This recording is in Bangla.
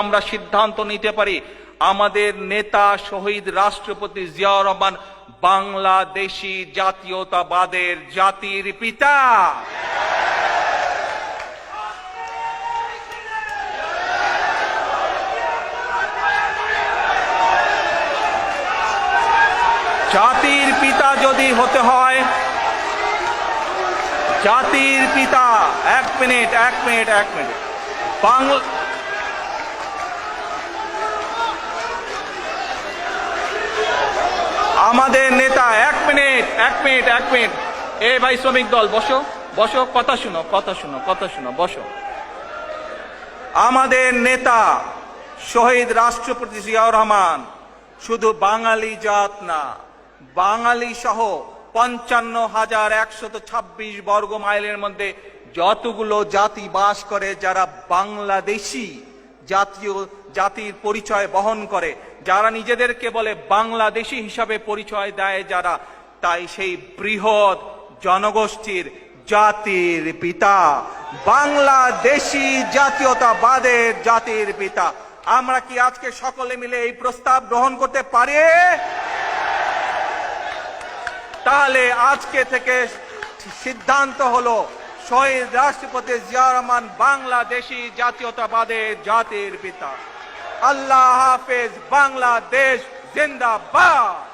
আমরা সিদ্ধান্ত নিতে পারি আমাদের নেতা শহীদ রাষ্ট্রপতি জিয়াউর রহমান বাংলাদেশী জাতীয়তাবাদের জাতির পিতা। জাতির পিতা যদি হতে হয়, জাতির পিতা, এক মিনিট বাংলা আমাদের নেতা, এক মিনিট এ ভাই শ্রমিক দল বসো, কথা শুনো, বসো। আমাদের নেতা শহীদ রাষ্ট্রপতি জিয়াউর রহমান শুধু বাঙালি জাত না, বাঙালি সহ 55,126 বর্গ মাইলের মধ্যে যতগুলো জাতি বাস করে, যারা বাংলাদেশী জাতির পরিচয় বহন করে, যারা নিজেদেরকে বলে বাংলাদেশী হিসাবে পরিচয় দেয় যারা, তাই সেই বৃহৎ জনগোষ্ঠীর জাতির পিতা, বাংলাদেশী জাতীয়তাবাদের জাতির পিতা। আমরা কি আজকে সকলে মিলে এই প্রস্তাব গ্রহণ করতে পারি? তাহলে আজকে থেকে সিদ্ধান্ত হলো শহীদ রাষ্ট্রপতি জিয়াউর রহমান বাংলাদেশী জাতীয়তাবাদের জাতির পিতা। আল্লাহ হাফেজ, বাংলাদেশ জিন্দাবাদ।